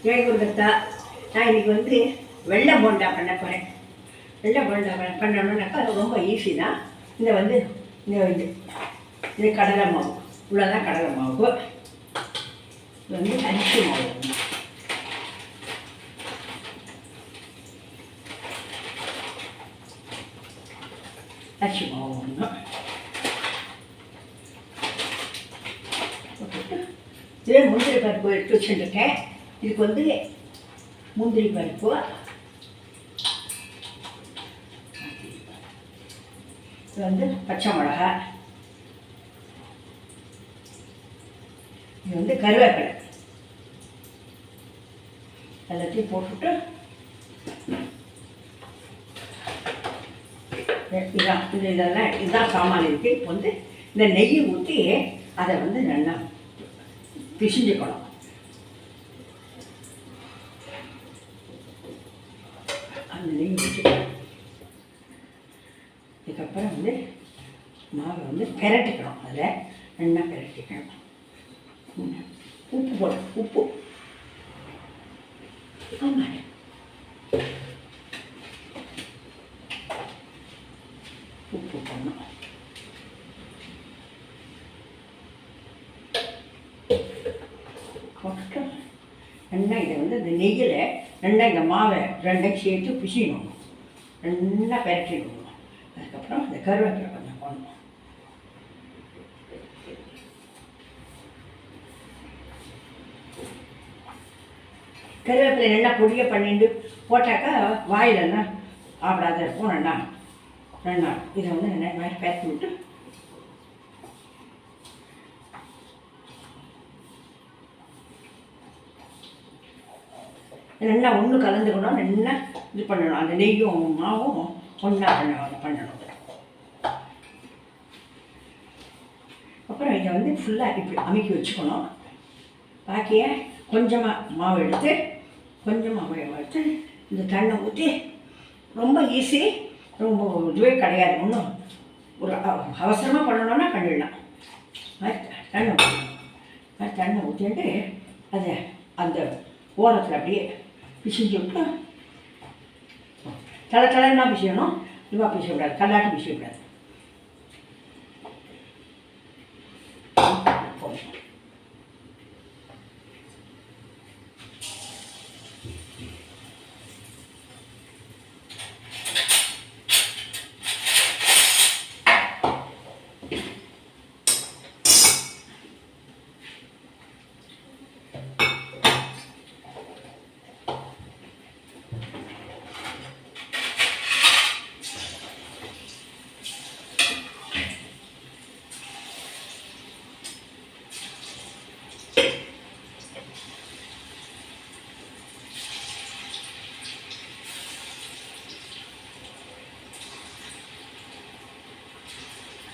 ஜெய் குருதத்தா. நான் இன்றைக்கி வந்து வெள்ளை போண்டா பண்ண போகிறேன். வெள்ளை போண்டா பண்ணணுன்னாக்கா அது ரொம்ப ஈஸி தான். இந்த வந்து இது கடலை மாவு, இவ்வளோதான் கடலை மாவு. இது வந்து அரிசி மாவு, அரிசி மாவு ஒன்று இதே முந்திரி பருப்பு எடுத்து வச்சுருக்கேன். இதுக்கு வந்து முந்திரி பருப்பு, இது வந்து பச்சை மிளகா, இது வந்து கருவேப்பிலை எல்லாத்தையும் போட்டுட்டு இதுதான் சாமான் இருக்குது. இப்போ வந்து இந்த நெய்யை ஊற்றி அதை வந்து நல்லா பிசிஞ்சுக்கணும். அந்த நெய் ஊற்றிக்கணும். இதுக்கப்புறம் வந்து மாவை வந்து பெரட்டிக்கணும். அதில் நல்லா பெரட்டிக்கணும். உப்பு போட உப்பு ஆமாம், உப்பு போடணும். போட்டு நல்லா இதை வந்து இந்த நெய்யில் நல்லா இந்த மாவை ரெண்டையும் சேர்த்து பிசியணும். நல்லா பெரட்டிடணும். அதுக்கப்புறம் இந்த கருவேப்பிலை கொஞ்சம் போடணும். கருவேப்பிலை நல்லா பொடியை பண்ணிட்டு போட்டாக்கா வாயிலெல்லாம் ஆப்பிடாத இருக்கும். நல்லா நல்லா இதை வந்து நல்லா மாதிரி பேசி விட்டு நல்லா ஒன்று கலந்துக்கணும். நல்லா இது பண்ணணும். அந்த நெய்யும் மாவும் ஒன்றா பண்ணணும். அப்புறம் இதை வந்து ஃபுல்லாக இப்படி அமைக்கி வச்சுக்கணும். பாக்கிய கொஞ்சமாக மாவு எடுத்து இந்த தண்ணை ஊற்றி, ரொம்ப ஈஸி, ரொம்ப இதுவே கிடையாது. ஒன்றும் ஒரு அவசரமாக பண்ணணுன்னா பண்ணிடலாம். தண்ணை ஊற்றிட்டு அதை அந்த ஓரத்தில் அப்படியே பிசிஞ்சு விட்டு தலைன்னா பிசியணும். இதுவாக பிசியக்கூடாது, கல்லாட்டி பிசியக்கூடாது.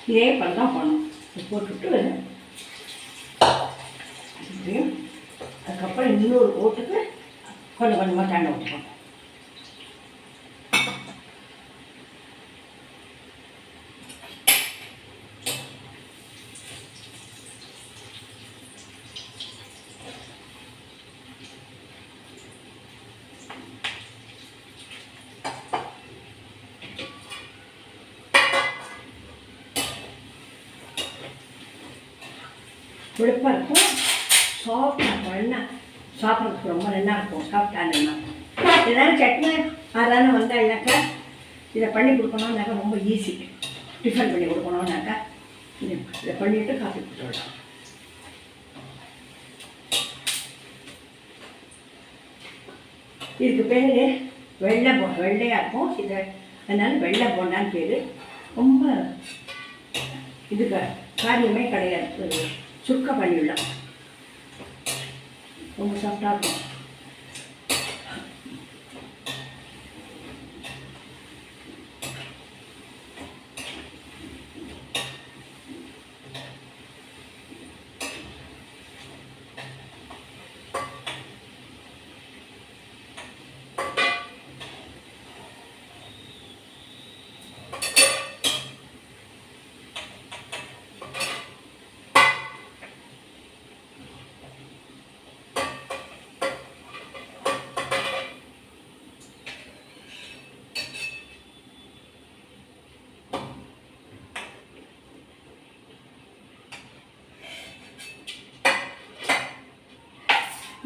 இதே பண்ண தான் பண்ணணும். போட்டுவிட்டு இப்படியும் அதுக்கப்புறம் இன்னொரு ஓட்டுக்கு கொஞ்சம் கொஞ்சமாக தண்ணி ஊற்றிக்கணும். வெளுப்பாக இருக்கும், சாஃப்டாக இருக்கும். எண்ணெய் சாப்பிட்றதுக்கு ரொம்ப நல்லா இருக்கும். சாஃப்டாக எதாவது சட்னி அதானே வந்தாங்கனாக்கா இதை பண்ணி கொடுக்கணுன்னாக்கா ரொம்ப ஈஸி. டிஃபன் பண்ணி கொடுக்கணுன்னாக்கா இதை பண்ணிவிட்டு காஃபி கொடுத்துடலாம். இதுக்கு பேர் வெள்ளையாக இருக்கும். இதை அதனால வெள்ளை போண்டான்னு பேர். ரொம்ப இதுக்கு காரியமே கிடையாது. சுருக்க பண்ணிடலாம். ரொம்ப சாஃப்டாக இருக்கும்.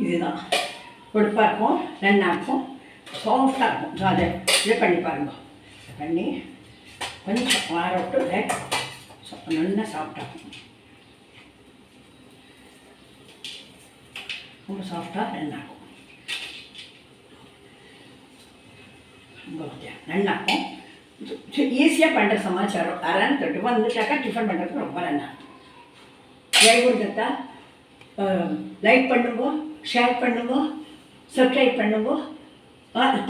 இதுதான் கொழுப்பாக இருக்கும், நன்னாக இருக்கும், சாஃப்டாக இருக்கும். ஸோ அதை இதை பண்ணி பாருங்க. பண்ணி கொஞ்சம் ஆற விட்டு நல்லா சாஃப்டாக இருக்கும். ரொம்ப சாஃப்டாக நன்னாகும், நன்னாகும். ஈஸியாக பண்ணுற சமாச்சாரம். அரைன்னு தொட்டு வந்துட்டாக்கா டிஃபன் பண்ணுறதுக்கு ரொம்ப நல்லா. ஜெயகுண்டத்தா லைக் பண்ணுங்க, ஷேர் பண்ணுங்க, சப்ஸ்கிரைப் பண்ணுங்க.